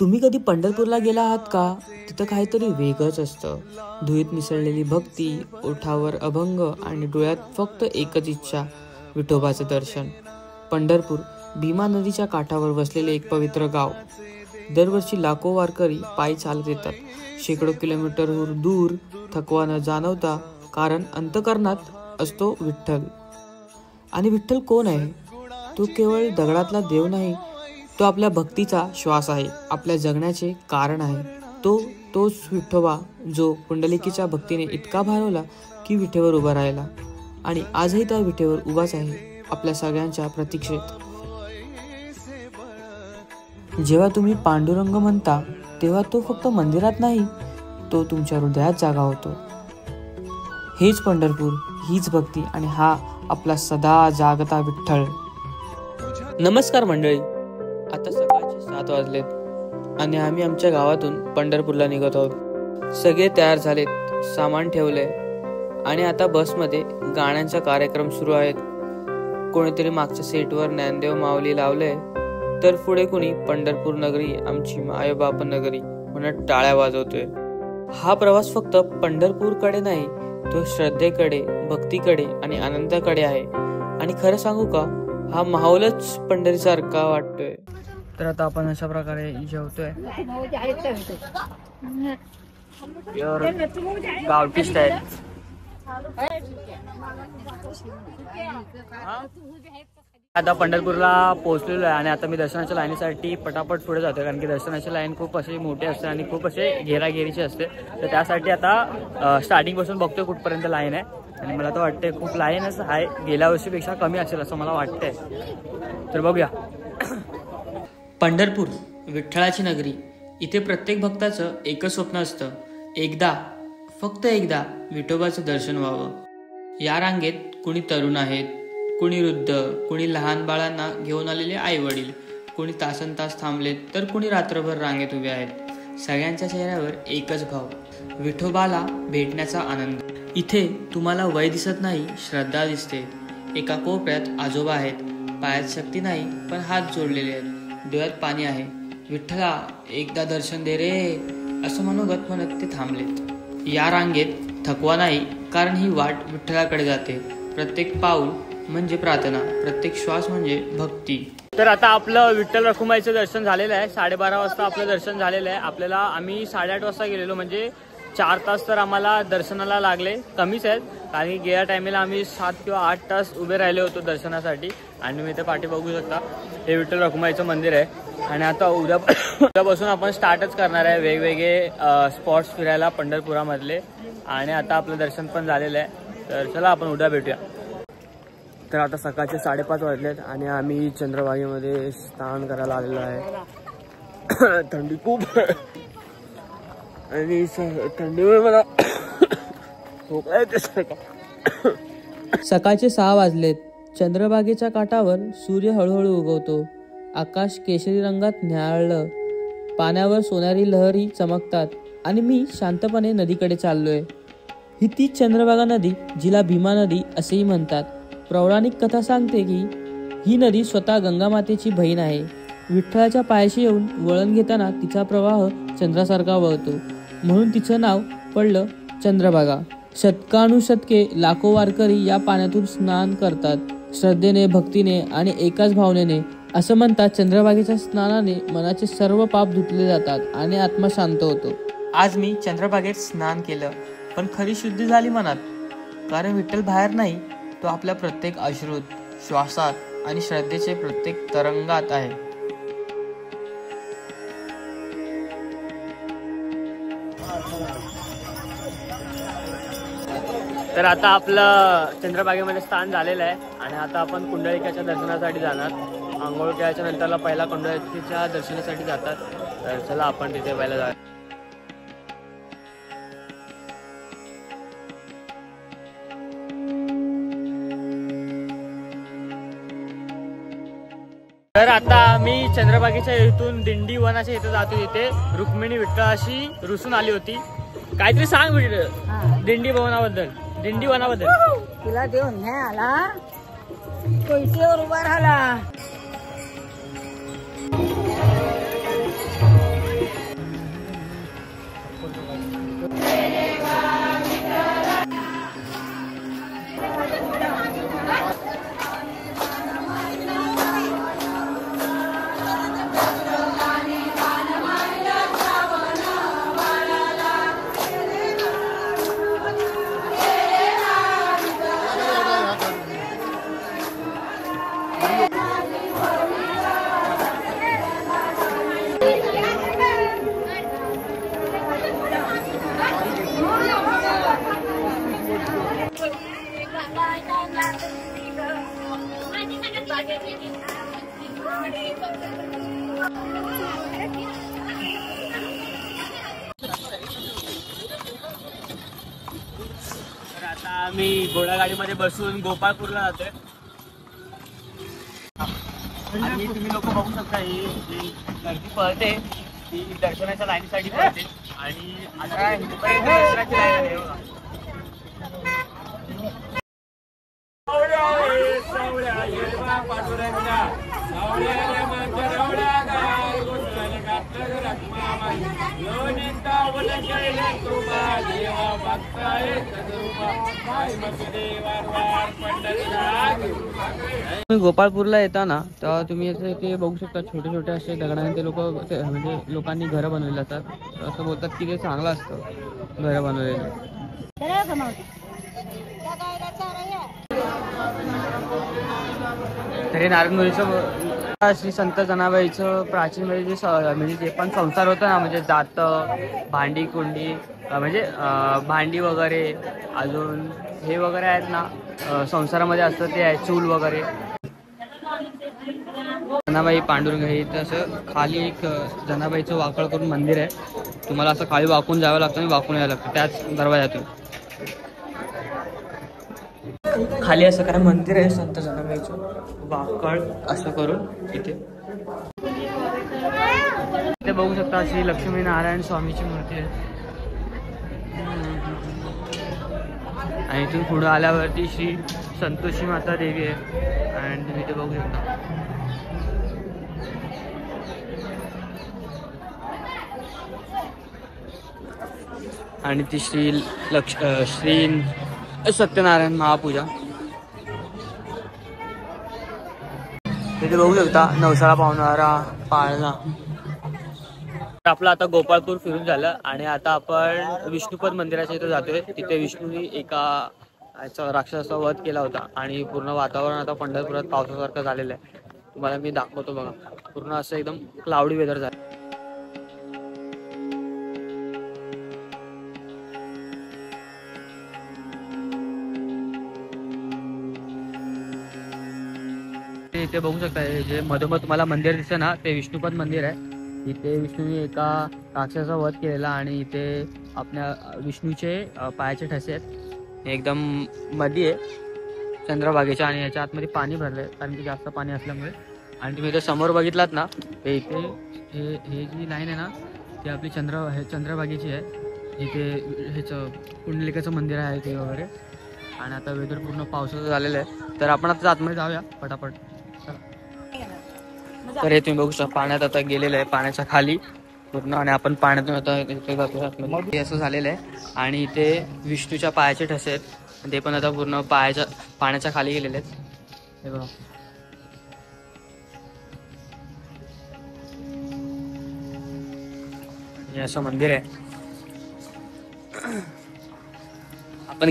तुम्ही कधी पंढरपूरला गेला आहात का? तिथं काहीतरी वेगळंच असतं. धुळीत मिसळलेली भक्ती, ओठावर अभंग आणि डोळ्यात फक्त एकच इच्छा, विठोबाचं दर्शन. पंढरपूर भीमा नदीच्या काठावर वसलेले एक पवित्र गाव. दरवर्षी लाखो वारकरी पायी चालत येतात, शेकडो किलोमीटरहून दूर, थकवा न जाणवता, कारण अंतःकरणात असतो विठ्ठल. आणि विठ्ठल कोण आहे? तो केवळ दगडातला देव नाही, तो आपल्या भक्तीचा श्वास आहे, आपल्या जगण्याचे कारण आहे. तोच विठोबा जो पुंडलिकीच्या भक्तीने इतका भारावला की विठेवर उभा राहिला, आणि आजही त्या विठेवर उभाच आहे, आपल्या सगळ्यांच्या प्रतीक्षेत. जेव्हा तुम्ही पांडुरंग म्हणता तेव्हा तो फक्त मंदिरात नाही, तो तुमच्या हृदयात जागा होतो. हेच पंढरपूर, हीच भक्ती, आणि हा आपला सदा जागता विठ्ठल. नमस्कार मंडळी, आता सकाळचे 7 वाजलेत आणि आम्ही आमच्या गावातून पंढरपूरला निघत आहोत. सगळे तयार झालेत, सामान ठेवले आणि आता बसमध्ये गाण्यांचा कार्यक्रम सुरू आहेत. कोणीतरी मागच्या सीटवर ज्ञानदेव माऊली लावले, तर पुढे कुणी पंढरपूर नगरी आमची मायबाप नगरी म्हणत टाळ्या वाजवतोय. हा प्रवास फक्त पंढरपूरकडे नाही, तो श्रद्धेकडे, भक्तीकडे आणि आनंदाकडे आहे. आणि खरं सांगू का, हा माहोलच पंढरीसारखा वाटतोय. तर आता आपण अशा प्रकारे जेवतोय. गावठी स्टाईल. आता पंढरपूरला पोहोचलेलो आहे आणि आता मी दर्शनाच्या लाईनीसाठी पटापट पुढे जातोय, कारण की दर्शनाची लाईन खूप अशी मोठी असते आणि खूप असे घेराघेरीची असते. तर त्यासाठी आता स्टार्टिंग पासून बघतोय कुठपर्यंत लाईन आहे, आणि मला तर वाटतंय खूप लाईनच आहे, गेल्या वर्षीपेक्षा कमी असेल असं मला वाटतंय. तर बघूया. पंढरपूर विठ्ठलाची नगरी. इथे प्रत्येक भक्ताचं एकच स्वप्न असतं, एकदा, फक्त एकदा विठोबाचं दर्शन व्हावं. या रांगेत कुणी तरुण आहेत, कुणी वृद्ध, कुणी लहान बाळांना घेऊन आलेले आई वडील, कुणी तासन तास थांबलेत, तर कुणी रात्रभर रांगेत उभे आहेत. सगळ्यांच्या चेहऱ्यावर एकच भाव, विठोबाला भेटण्याचा आनंद. इथे तुम्हाला वय दिसत नाही, श्रद्धा दिसते. एका कोपऱ्यात आजोबा आहेत, पायात शक्ती नाही पण हात जोडलेले आहेत, डोळ्यात पाणी आहे. विठ्ठला एकदा दर्शन दे रे, असं म्हणत ते थांबलेत. या रांगेत थकवा नाही, कारण ही वाट विठ्ठलाकडे जाते. प्रत्येक पाऊल म्हणजे प्रार्थना, प्रत्येक श्वास म्हणजे भक्ती. तर आता आपलं विठ्ठल रखुमाईचं दर्शन झालेलं आहे. 12:30 वाजता आपलं दर्शन झालेलं आहे. आम्ही 8:30 वाजता गेलेलो, म्हणजे 4 तास तर आम्हाला दर्शनाला लागले. कमीच आहेत, कारण की गेल्या टायमेला आम्ही 7 किंवा 8 तास उभे राहिले होतो दर्शनासाठी. आणि मी ते पाठी बघू शकता, हे विठ्ठल रखुमाईचं मंदिर आहे. आणि आता उद्यापासून आपण स्टार्टच करणार आहे वेगवेगळे स्पॉट्स फिरायला पंढरपुरामधले. आणि आता आपलं दर्शन पण झालेलं आहे, तर चला आपण उद्या भेटूया. तर आता सकाळचे 5:30 वाजलेत आणि आम्ही चंद्रभागेमध्ये स्नान करायला आलेलो आहे. थंडी खूप आणि थंडीमुळे मला खोकला येते. सकाळचे 6 वाजलेत. चंद्रभागेच्या काठावर सूर्य हळूहळू उगवतो. आकाश केशरी रंगात न्हाळलं, पाण्यावर सोनेरी लहरी चमकतात आणि मी शांतपणे नदीकडे चाललोय. ही तीच चंद्रभागा नदी, जिला भीमा नदी असेही म्हणतात. पौराणिक कथा सांगते की ही नदी स्वतः गंगामातेची बहीण आहे. विठ्ठलाच्या पायाशी येऊन वळण घेताना तिचा प्रवाह चंद्रासारखा वळतो, म्हणून तिचं नाव पडलं चंद्रभागा. शतकानुशतके लाखो वारकरी या पाण्यातून स्नान करतात, श्रद्धेने, भक्तीने आणि एकाच भावनेने. असं म्हणतात, चंद्रभागेच्या स्नानाने मनाचे सर्व पाप धुतले जातात आणि आत्मा शांत होतो. आज मी चंद्रभागेत स्नान केलं, पण खरी शुद्धी झाली मनात, कारण विठ्ठल बाहेर नाही, तो आपल्या प्रत्येक अश्रूत, श्वासात आणि श्रद्धेचे प्रत्येक तरंगात आहे. तर आता आपलं चंद्रभागेमध्ये स्थान झालेलं आहे आणि आता आपण कुंडलिकाच्या दर्शनासाठी जाणार. आंघोळ केल्याच्या नंतरला पहिला कुंडलिकेच्या दर्शनासाठी जातात. तर चला आपण तिथे पहिला जाऊया. तर आता मी चंद्रभागेच्या इथून दिंडी वनाच्या इथे जातो. तिथे रुक्मिणी विठ्ठलाशी रुसून आली होती. काहीतरी सांग दिंडी भवनाबद्दल, दिंडी वनाबद्दल. तिला देऊन नाही आला, तो इटेवर उभा राहिला. तर आता आम्ही घोडागाडीमध्ये बसून गोपाळपूरला जातोय आणि तुम्ही लोक बघू शकता ही गर्दी पळते ती दर्शनाच्या लाईनसाठी पळते आणि आता दर्शनाची लाईन आहे बघा. तुम्ही गोपाळपूरला येता ना तेव्हा तुम्ही इथे बघू शकता छोटे छोटे असे दगडाने ते लोक म्हणजे लोकांनी घरं बनवलेली असतात. असं बोलतात की ते चांगलं असतं घरं बनवलेलं. तरी नारायणमुळीचं श्री संत जनाबाईचं प्राचीन म्हणजे जे पण संसार होता ना म्हणजे जात भांडी कुंडी म्हणजे भांडी वगैरे अजून हे वगैरे आहेत ना संसारामध्ये असतं ते आहे चूल वगैरे. जनाबाई पांडुरंग हे तर असं खाली एक जनाबाईचं वाकळ करून मंदिर आहे. तुम्हाला असं खाली वाकून जावं लागतं आणि वाकून यावं लागतं त्याच दरवाजातून. खाली असं काय मंदिर आहे संत जनाबाईचं वाकळ असं करून इथे. इथे बघू शकता श्री लक्ष्मीनारायण स्वामीची मूर्ती आहे आणि इथून पुढे आल्यावरती श्री संतोषी माता देवी आहे आणि तुम्ही इथे बघू शकता. आणि ती श्री सत्यनारायण महापूजा. तिथे बघू शकता नवसाळा पावणारा पाळणा. आपलं आता गोपाळपूर फिरून झालं आणि आता आपण विष्णुपद मंदिराच्या इथे जातोय. तिथे विष्णूने एका राक्षसाचा वध केला होता आणि पूर्ण वातावरण आता पंढरपुरात पावसासारखं झालेलं आहे. तुम्हाला मी दाखवतो बघा. पूर्ण असं एकदम क्लाउडी वेदर झालं. इथे बघू शकता जे मधोमध तुम्हाला मंदिर दिसतं ना ते विष्णुपद मंदिर आहे. इथे विष्णूने एका राक्षसाचा वध केलेला आणि इथे आपल्या विष्णूचे पायाचे ठसे आहेत एकदम मध्ये आहे चंद्रभागेच्या आणि याच्या आतमध्ये पाणी भरलंय कारण की जास्त पाणी असल्यामुळे. आणि तुम्ही इथे समोर बघितलात ना ते इथे हे जी लाईन आहे ना ती आपली चंद्रभागेची आहे. इथे ह्याचं पुंडलिकाचं मंदिर आहे ते वगैरे. आणि आता वेदर पूर्ण पावसाचं झालेलं आहे तर आपण आता आतमध्ये जाऊया पटापट. तर हे तुम्ही बघू शकता पाण्यात आता गेलेलं आहे पाण्याच्या खाली पूर्ण आणि आपण पाण्यातून आता इथे जातो असं झालेलं आहे. आणि इथे विष्णूच्या पायाचे ठसे आहेत ते पण आता पूर्ण पाण्याच्या खाली गेलेले आहेत. हे बघा हे असं मंदिर आहे. आपण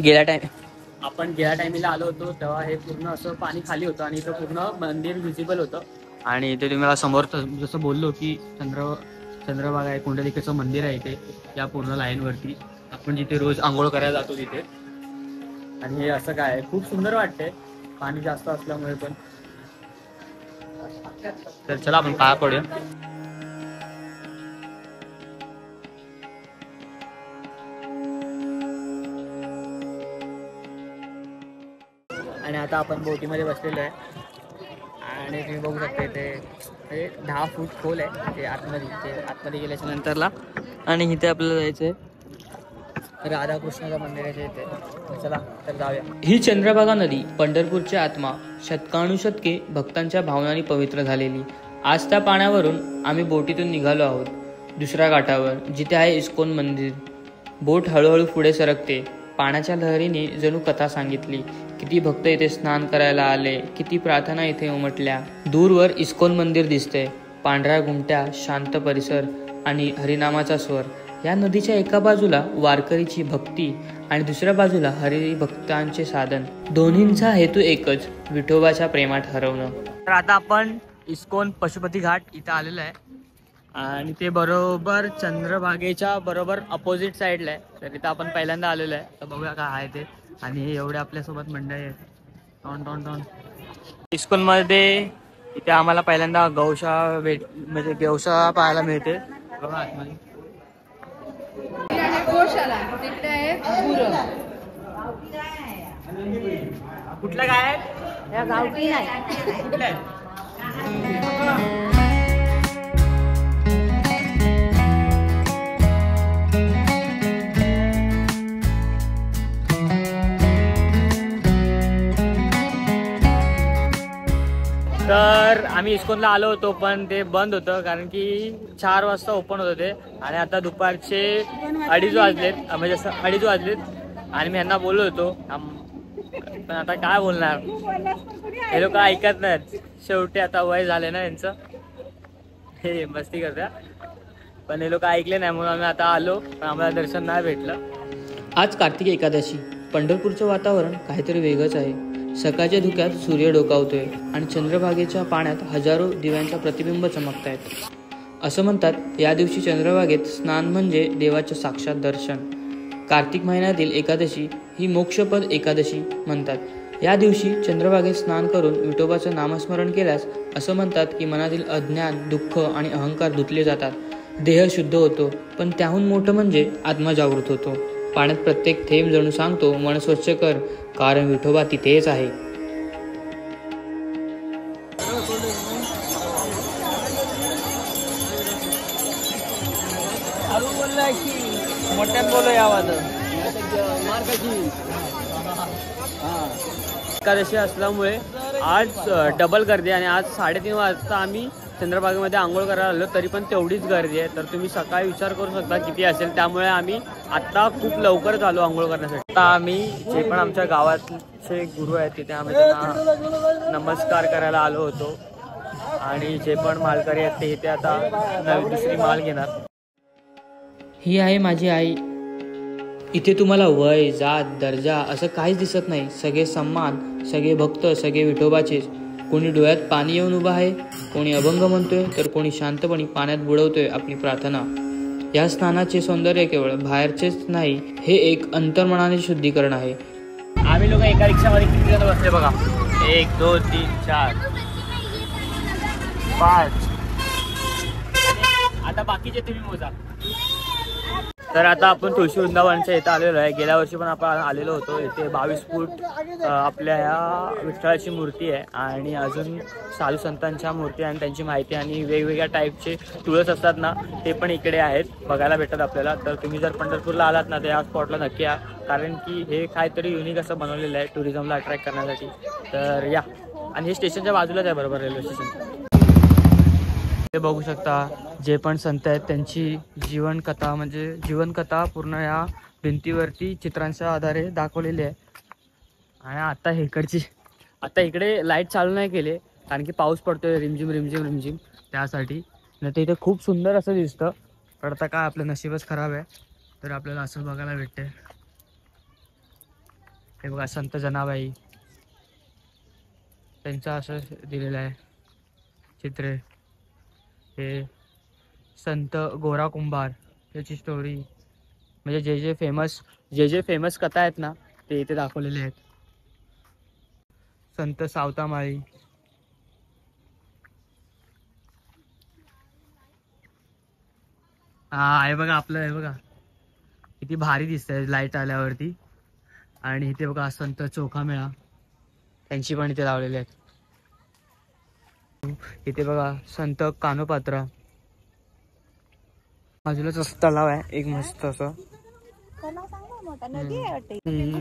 गेल्या टायमिंगला आलो होतो तेव्हा हे पूर्ण असं पाणी खाली होतं आणि इथं पूर्ण मंदिर व्हिजिबल होतं. आणि इथे तुम्हाला समोर जसं बोललो की चंद्रभागा आहे कुंडलिकेचं मंदिर आहे इथे या पूर्ण लाईनवरती आपण जिथे रोज आंघोळ करायला जातो तिथे. आणि हे असं काय खूप सुंदर वाटतंय पाणी जास्त असल्यामुळे पण. तर चला आपण पाया पडूया. आणि आता आपण बोटीमध्ये बसलेलो आहे आणि तुम्ही बघू शकता इथे 10 फूट खोल आहे ते आतमध्ये गेल्याच्या नंतरला. आणि इथे आपल्याला जायचं आहे राधाकृष्णाचं मंदिर आहे इथे. चला तर जाऊया. ही चंद्रभागा नदी पंढरपूरची आत्मा शतकानुशतके भक्तांच्या भावनांनी पवित्र झालेली. आज त्या पाण्यावरून आम्ही बोटीतून निघालो आहोत दुसऱ्या घाटावर जिथे आहे इस्कॉन मंदिर. बोट हळूहळू पुढे सरकते. पाण्याच्या लहरीने जणू कथा सांगितली. किती भक्त इथे स्नान करायला आले, किती प्रार्थना इथे उमटल्या. दूरवर इस्कॉन मंदिर दिसते. पांढऱ्या घुमट्या, शांत परिसर आणि हरिनामाचा स्वर. या नदीच्या एका बाजूला वारकरीची भक्ती आणि दुसऱ्या बाजूला हरिभक्तांचे साधन. दोन्हींचा हेतू एकच, विठोबाच्या प्रेमात हरवणं. तर आता आपण इस्कॉन पशुपती घाट इथं आलेलो आहे आणि ते बरोबर चंद्रभागेच्या बरोबर अपोजिट साईडला आहे. तर इथं आपण पहिल्यांदा आलेलो आहे. तर बघूया काय आहे ते. आणि एवढे आपल्यासोबत मंडळी आहेत. Ton ton ton. इस्कॉन मध्ये इथे आम्हाला पहिल्यांदा गौशाळा म्हणजे गौशाळा पाहायला मिळते. बघा आतमध्ये कुठलं काय आहे या गावठी नाही. कुठलं आहे? तर आम्ही इस्कॉनला आलो होतो पण ते बंद होतं कारण की 4 वाजता ओपन होतं ते आणि आता दुपारचे 2:30 वाजलेत म्हणजे 2:30 वाजलेत आणि मी यांना बोललो होतो पण आता काय बोलणार हे लोक ऐकत नाहीत. शेवटी आता वय झाले ना यांचं हे मस्ती करत्या पण हे लोक ऐकले नाही म्हणून आम्ही आता आलो पण आम्हाला दर्शन नाही भेटलं. आज कार्तिक एकादशी. पंढरपूरचं वातावरण काहीतरी वेगळंच आहे. सकाळच्या धुक्यात सूर्य डोकावतोय आणि चंद्रभागेच्या पाण्यात हजारो दिव्यांचा प्रतिबिंब चमकतायत. असं म्हणतात या दिवशी चंद्रभागेत स्नान म्हणजे देवाचं साक्षात दर्शन. कार्तिक महिन्यातील एकादशी ही मोक्षपद एकादशी म्हणतात. या दिवशी चंद्रभागेत स्नान करून विठोबाचं नामस्मरण केल्यास असं म्हणतात की मनातील अज्ञान, दुःख आणि अहंकार धुतले जातात. देह शुद्ध होतो पण त्याहून मोठं म्हणजे आत्मा जागृत होतो. पाण्यात प्रत्येक थेंब जणू सांगतो मन स्वच्छ कर कारण विठोबा तिथेच आहे. एकादशी असल्यामुळे आज डबल गर्दी आणि आज 3:30 वाजता आम्ही चंद्रभागेमध्ये आंघोळ करायला आलो तरी पण तेवढीच गर्दी आहे. तर तुम्ही सकाळी विचार करू शकता किती असेल. त्यामुळे आम्ही आत्ता खूप लवकरच आलो आंघोळ करण्यासाठी. आता आम्ही जे पण आमच्या गावातचे गुरु आहेत तिथे आम्ही त्यांना नमस्कार करायला आलो होतो आणि जे पण मालकरी आहेत ते इथे आता दुसरी माल घेणार. ही आहे माझी आई. इथे तुम्हाला वय, जात, दर्जा असं काहीच दिसत नाही. सगळे सन्मान, सगळे भक्त, सगळे विठोबाचेच. कोणी डोळ्यात पाणी येऊन उभा आहे, कोणी अभंग म्हणतोय तर कोणी शांतपणे पाण्यात बुडवतोय आपली प्रार्थना. या स्नानाचे सौंदर्य केवळ बाहेरचेच नाही, हे एक अंतर्मनाचे शुद्धीकरण आहे. आम्ही लोक एका रिक्षामध्ये किती जण बसले बघा. 1 2 3 4 5. आता बाकीचे तुम्ही मोजा. तर आता आपण तुळशी वृंदावनच्या इथं आलेलो आहे. गेल्या वर्षी पण आपण आलेलो होतो. इथे 22 फूट आपल्या ह्या विठ्ठलाची मूर्ती आहे आणि अजून साधू संतांच्या मूर्ती आणि त्यांची माहिती आणि वेगवेगळ्या टाईपचे तुळस असतात ना ते पण इकडे आहेत बघायला भेटतात आपल्याला. तर तुम्ही जर पंढरपूरला आलात ना तर या स्पॉटला नक्की या कारण की हे काहीतरी युनिक असं बनवलेलं आहे टुरिझमला अट्रॅक्ट करण्यासाठी. तर या आणि हे स्टेशनच्या बाजूलाच आहे बरोबर रेल्वे स्टेशन. ते बघू शकता जे पण संत आहेत त्यांची जीवनकथा म्हणजे जीवनकथा पूर्ण या भिंतीवरती चित्रांच्या आधारे दाखवलेली आहे. आणि आता इकडे लाईट चालू नाही केले कारण की पाऊस पडतोय रिमझिम रिमझिम रिमझिम त्यासाठी. नाही तर इथे खूप सुंदर असं दिसतं पण आता काय आपलं नशीबच खराब आहे तर आपल्याला असं बघायला भेटते. हे बघा संत जनाबाई त्यांचं असं दिलेलं आहे चित्रे. हे संत गोरा कुंभार त्याची स्टोरी म्हणजे जे फेमस कथा आहेत ना ते इथे दाखवलेले आहेत. संत सावतामाळी, हा हे बघा आपलं हे बघा किती भारी दिसतंय लाईट आल्यावरती. आणि इथे बघा संत चोखामेळा त्यांची पण इथे लावलेले आहेत. इथे बघा संत कानोपात्रा बाजूलाच तलाव आहे एक मस्त असं.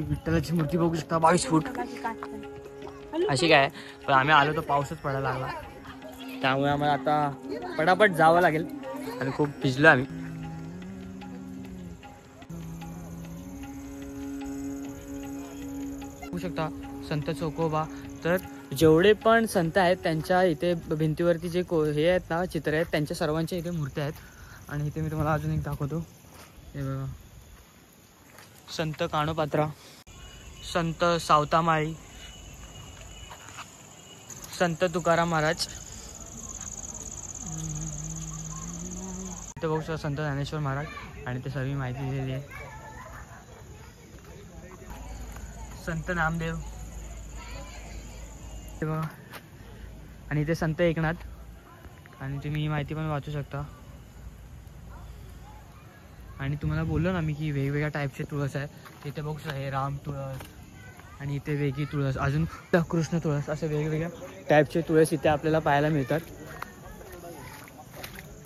विठ्ठलाची मूर्ती बघू शकता 22 फूट अशी काय. पण आम्ही आलो तर पाऊसच पडायला लागला त्यामुळे आम्हाला आता पटापट जावं लागेल आणि खूप भिजलो आम्ही. बघू शकता संत चोखोबा. तर जेवढे पण संत आहेत त्यांच्या इथे भिंतीवरती जे हे आहेत ना चित्र आहेत त्यांच्या सर्वांच्या इथे मूर्त्या आहेत. आणि इथे मी तुम्हाला अजून एक दाखवतो. हे बघा संत कानोपात्रा, संत सावतामाळी, संत तुकाराम महाराज. इथे बघू शकता संत ज्ञानेश्वर महाराज आणि ते सर्व माहिती दिलेली आहे. संत नामदेव, हे बघा आणि इथे संत एकनाथ, आणि तुम्ही ही माहिती पण वाचू शकता. आणि तुम्हाला बोललो ना मी की वेगवेगळ्या टाईपचे तुळस आहे. इथे बघू शकता हे राम तुळस, आणि इथे वेगळी तुळस, अजून कृष्ण तुळस, असे वेगवेगळ्या टाईपचे तुळस इथे आपल्याला पाहायला मिळतात.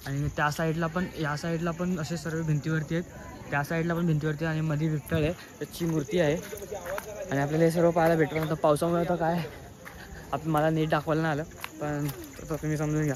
आणि त्या साईडला पण, या साईडला पण असे सर्व भिंतीवरती आहेत, त्या साईडला पण भिंतीवरती, आणि मध्ये विठ्ठल आहे त्याची मूर्ती आहे. आणि आपल्याला हे सर्व पाहायला भेटलं. नंतर पावसामुळे तर काय मला नीट दाखवायला नाही आलं, पण तुम्ही समजून घ्या.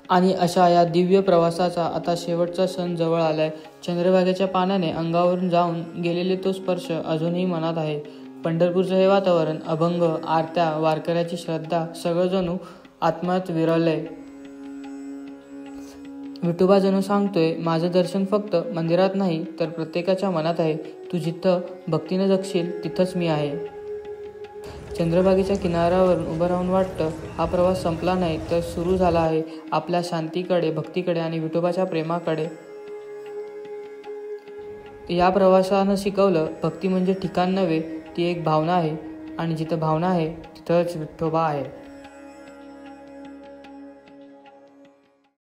आणि अशा या दिव्य प्रवासाचा आता शेवटचा क्षण जवळ आलाय. चंद्रभागेच्या पानाने अंगावरून जाऊन गेलेले तो स्पर्श अजूनही मनात आहे. पंढरपूरचं हे वातावरण, अभंग, आरत्या, वारकऱ्याची श्रद्धा, सगळं जणू आत्म्यात विरळलंय. विठोबा जणू सांगतोय, माझं दर्शन फक्त मंदिरात नाही तर प्रत्येकाच्या मनात आहे. तू जिथं भक्तीनं जगशील तिथंच मी आहे. चंद्रभागेच्या किनाऱ्यावरून उभं राहून वाटतं, हा प्रवास संपला नाही तर सुरू झाला आहे. आपल्या शांतीकडे, भक्तीकडे आणि विठोबाच्या प्रेमाकडे. या प्रवासानं शिकवलं, भक्ती म्हणजे ठिकाण नव्हे, ती एक भावना आहे, आणि जिथं भावना आहे तिथंच विठोबा आहे.